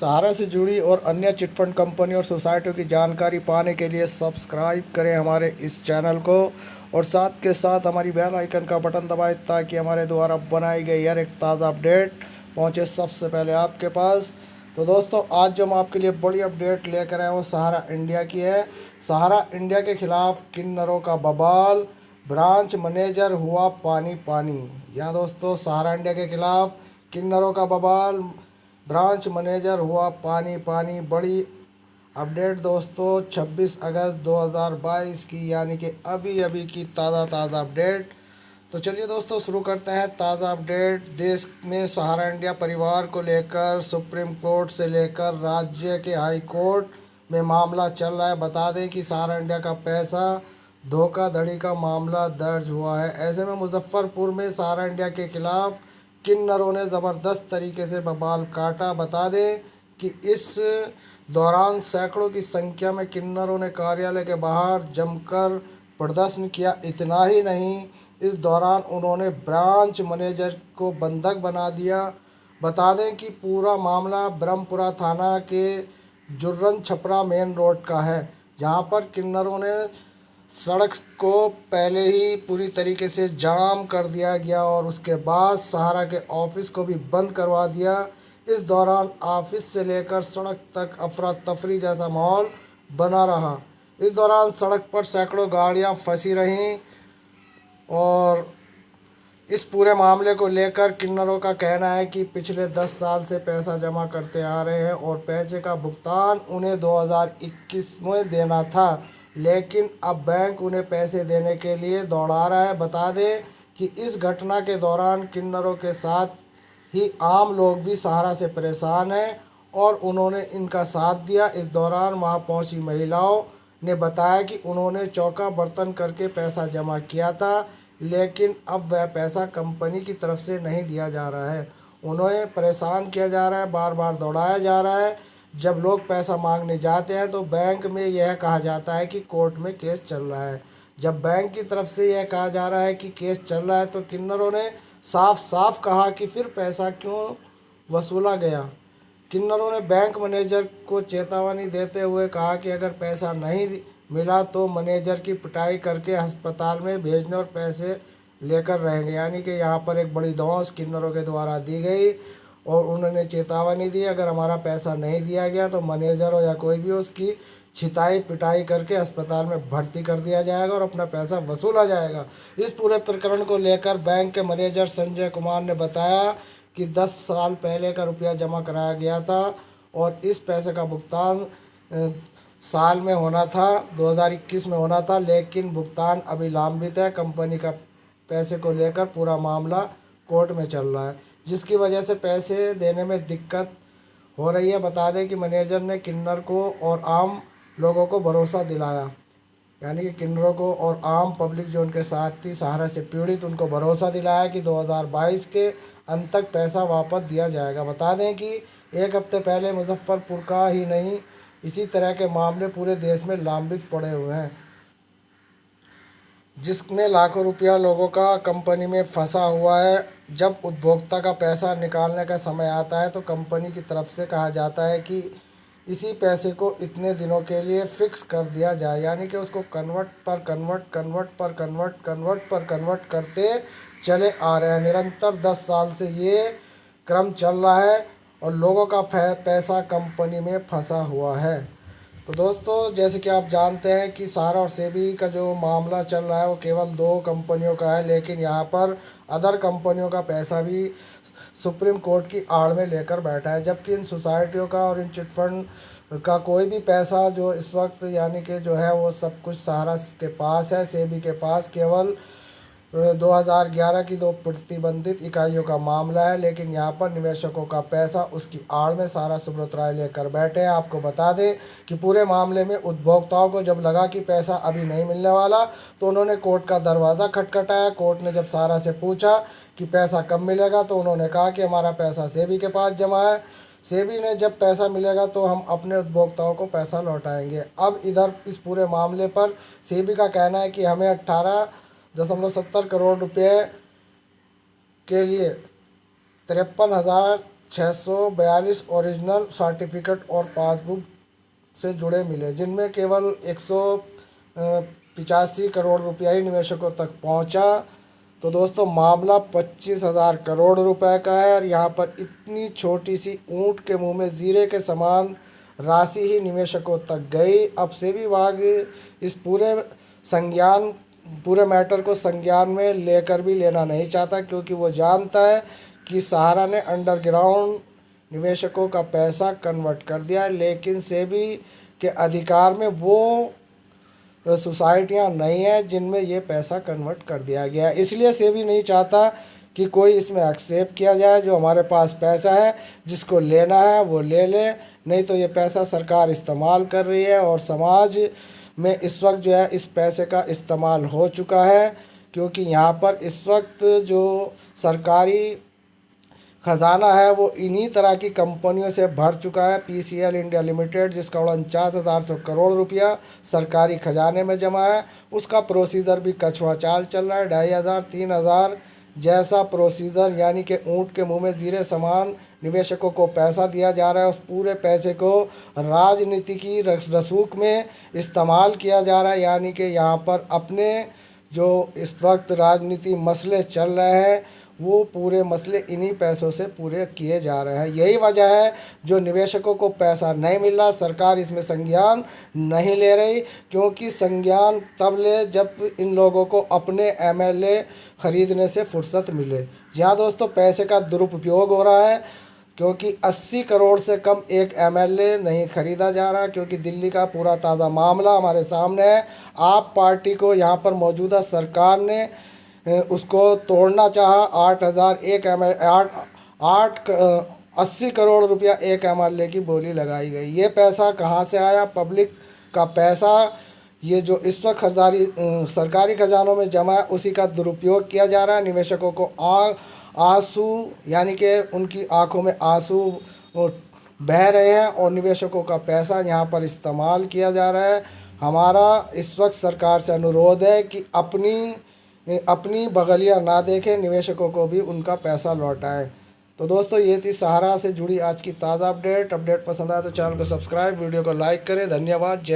सहारा से जुड़ी और अन्य चिटफंड कंपनी और सोसाइटियों की जानकारी पाने के लिए सब्सक्राइब करें हमारे इस चैनल को और साथ के साथ हमारी बेल आइकन का बटन दबाएं ताकि हमारे द्वारा बनाई गई हर एक ताज़ा अपडेट पहुंचे सबसे पहले आपके पास। तो दोस्तों, आज जो हम आपके लिए बड़ी अपडेट लेकर आए वो सहारा इंडिया की है। सहारा इंडिया के खिलाफ किन्नरों का बवाल, ब्रांच मैनेजर हुआ पानी पानी। यहाँ दोस्तों, सहारा इंडिया के खिलाफ किन्नरों का बवाल, ब्रांच मैनेजर हुआ पानी पानी। बड़ी अपडेट दोस्तों 26 अगस्त 2022 की, यानी कि अभी अभी की ताज़ा अपडेट। तो चलिए दोस्तों, शुरू करते हैं ताज़ा अपडेट। देश में सहारा इंडिया परिवार को लेकर सुप्रीम कोर्ट से लेकर राज्य के हाई कोर्ट में मामला चल रहा है। बता दें कि सहारा इंडिया का पैसा धोखाधड़ी का मामला दर्ज हुआ है। ऐसे में मुजफ्फरपुर में सहारा इंडिया के खिलाफ किन्नरों ने ज़बरदस्त तरीके से बवाल काटा। बता दें कि इस दौरान सैकड़ों की संख्या में किन्नरों ने कार्यालय के बाहर जमकर प्रदर्शन किया। इतना ही नहीं, इस दौरान उन्होंने ब्रांच मैनेजर को बंधक बना दिया। बता दें कि पूरा मामला ब्रह्मपुरा थाना के जुर्रन छपरा मेन रोड का है, जहां पर किन्नरों ने सड़क को पहले ही पूरी तरीके से जाम कर दिया गया और उसके बाद सहारा के ऑफिस को भी बंद करवा दिया। इस दौरान ऑफिस से लेकर सड़क तक अफरा तफरी जैसा माहौल बना रहा। इस दौरान सड़क पर सैकड़ों गाड़ियां फंसी रहीं और इस पूरे मामले को लेकर किन्नरों का कहना है कि पिछले 10 साल से पैसा जमा करते आ रहे हैं और पैसे का भुगतान उन्हें 2021 में देना था, लेकिन अब बैंक उन्हें पैसे देने के लिए दौड़ा रहा है। बता दें कि इस घटना के दौरान किन्नरों के साथ ही आम लोग भी सहारा से परेशान हैं और उन्होंने इनका साथ दिया। इस दौरान वहां पहुंची महिलाओं ने बताया कि उन्होंने चौका बर्तन करके पैसा जमा किया था, लेकिन अब वह पैसा कंपनी की तरफ से नहीं दिया जा रहा है। उन्हें परेशान किया जा रहा है, बार बार दौड़ाया जा रहा है। जब लोग पैसा मांगने जाते हैं तो बैंक में यह कहा जाता है कि कोर्ट में केस चल रहा है। जब बैंक की तरफ से यह कहा जा रहा है कि केस चल रहा है तो किन्नरों ने साफ साफ कहा कि फिर पैसा क्यों वसूला गया। किन्नरों ने बैंक मैनेजर को चेतावनी देते हुए कहा कि अगर पैसा नहीं मिला तो मैनेजर की पिटाई करके अस्पताल में भेजने और पैसे लेकर रहेंगे। यानी कि यहाँ पर एक बड़ी धौंस किन्नरों के द्वारा दी गई और उन्होंने चेतावनी दी, अगर हमारा पैसा नहीं दिया गया तो मैनेजर हो या कोई भी हो, उसकी छिताई पिटाई करके अस्पताल में भर्ती कर दिया जाएगा और अपना पैसा वसूला जाएगा। इस पूरे प्रकरण को लेकर बैंक के मैनेजर संजय कुमार ने बताया कि 10 साल पहले का रुपया जमा कराया गया था और इस पैसे का भुगतान साल में होना था, 2021 में होना था, लेकिन भुगतान अभी लंबित है। कंपनी का पैसे को लेकर पूरा मामला कोर्ट में चल रहा है, जिसकी वजह से पैसे देने में दिक्कत हो रही है। बता दें कि मैनेजर ने किन्नर को और आम लोगों को भरोसा दिलाया, यानी कि किन्नरों को और आम पब्लिक जो उनके साथ थी सहारा से पीड़ित, उनको भरोसा दिलाया कि 2022 के अंत तक पैसा वापस दिया जाएगा। बता दें कि एक हफ्ते पहले मुजफ्फरपुर का ही नहीं, इसी तरह के मामले पूरे देश में लंबित पड़े हुए हैं, जिसमें लाखों रुपया लोगों का कंपनी में फंसा हुआ है। जब उपभोक्ता का पैसा निकालने का समय आता है तो कंपनी की तरफ से कहा जाता है कि इसी पैसे को इतने दिनों के लिए फिक्स कर दिया जाए, यानी कि उसको कन्वर्ट करते चले आ रहे हैं। निरंतर 10 साल से ये क्रम चल रहा है और लोगों का पैसा कंपनी में फंसा हुआ है। तो दोस्तों, जैसे कि आप जानते हैं कि सहारा और सेबी का जो मामला चल रहा है वो केवल 2 कंपनियों का है, लेकिन यहाँ पर अदर कंपनियों का पैसा भी सुप्रीम कोर्ट की आड़ में लेकर बैठा है, जबकि इन सोसाइटियों का और इन चिटफंड का कोई भी पैसा जो इस वक्त यानी कि जो है वो सब कुछ सहारा के पास है। सेबी के पास केवल 2011 की 2 प्रतिबंधित इकाइयों का मामला है, लेकिन यहाँ पर निवेशकों का पैसा उसकी आड़ में सारा सुब्रत राय लेकर बैठे हैं। आपको बता दें कि पूरे मामले में उपभोक्ताओं को जब लगा कि पैसा अभी नहीं मिलने वाला तो उन्होंने कोर्ट का दरवाज़ा खटखटाया। कोर्ट ने जब सहारा से पूछा कि पैसा कब मिलेगा तो उन्होंने कहा कि हमारा पैसा सेबी के पास जमा है, सेबी ने जब पैसा मिलेगा तो हम अपने उपभोक्ताओं को पैसा लौटाएंगे। अब इधर इस पूरे मामले पर सेबी का कहना है कि हमें 18.70 करोड़ रुपये के लिए 53,000 642 ओरिजिनल सर्टिफिकेट और पासबुक से जुड़े मिले, जिनमें केवल 185 करोड़ रुपया ही निवेशकों तक पहुंचा। तो दोस्तों मामला 25,000 करोड़ रुपए का है और यहाँ पर इतनी छोटी सी ऊंट के मुंह में जीरे के समान राशि ही निवेशकों तक गई। अब सेबी विभाग इस पूरे मैटर को संज्ञान में लेकर भी लेना नहीं चाहता, क्योंकि वो जानता है कि सहारा ने अंडरग्राउंड निवेशकों का पैसा कन्वर्ट कर दिया है, लेकिन सेबी के अधिकार में वो सोसाइटियां नहीं है जिनमें ये पैसा कन्वर्ट कर दिया गया है। इसलिए सेबी नहीं चाहता कि कोई इसमें एक्सेप्ट किया जाए। जो हमारे पास पैसा है, जिसको लेना है वो ले ले, नहीं तो ये पैसा सरकार इस्तेमाल कर रही है और समाज में इस वक्त जो है इस पैसे का इस्तेमाल हो चुका है, क्योंकि यहाँ पर इस वक्त जो सरकारी खजाना है वो इन्हीं तरह की कंपनियों से भर चुका है। पीसीएल इंडिया लिमिटेड, जिसका 49,100 करोड़ रुपया सरकारी खजाने में जमा है, उसका प्रोसीजर भी कछुआ चाल चल रहा है। 2,500 3,000 जैसा प्रोसीजर, यानी कि ऊँट के मुंह में जीरे समान निवेशकों को पैसा दिया जा रहा है। उस पूरे पैसे को राजनीति की रसूख में इस्तेमाल किया जा रहा है, यानी कि यहाँ पर अपने जो इस वक्त राजनीति मसले चल रहे हैं वो पूरे मसले इन्हीं पैसों से पूरे किए जा रहे हैं। यही वजह है जो निवेशकों को पैसा नहीं मिल रहा, सरकार इसमें संज्ञान नहीं ले रही, क्योंकि संज्ञान तब ले जब इन लोगों को अपने एमएलए खरीदने से फुर्सत मिले। जहाँ दोस्तों पैसे का दुरुपयोग हो रहा है, क्योंकि 80 करोड़ से कम एक एमएलए नहीं खरीदा जा रहा, क्योंकि दिल्ली का पूरा ताज़ा मामला हमारे सामने है। आप पार्टी को यहाँ पर मौजूदा सरकार ने उसको तोड़ना चाहा। 80 करोड़ रुपया एक एमएलए की बोली लगाई गई। ये पैसा कहाँ से आया? पब्लिक का पैसा, ये जो इस वक्त सरकारी खजानों में जमा है उसी का दुरुपयोग किया जा रहा है। निवेशकों को आंसू, यानी कि उनकी आंखों में आंसू बह रहे हैं और निवेशकों का पैसा यहाँ पर इस्तेमाल किया जा रहा है। हमारा इस वक्त सरकार से अनुरोध है कि अपनी बगलियां ना देखें, निवेशकों को भी उनका पैसा लौटाएं। तो दोस्तों ये थी सहारा से जुड़ी आज की ताज़ा अपडेट पसंद आए तो चैनल को सब्सक्राइब, वीडियो को लाइक करें। धन्यवाद। जय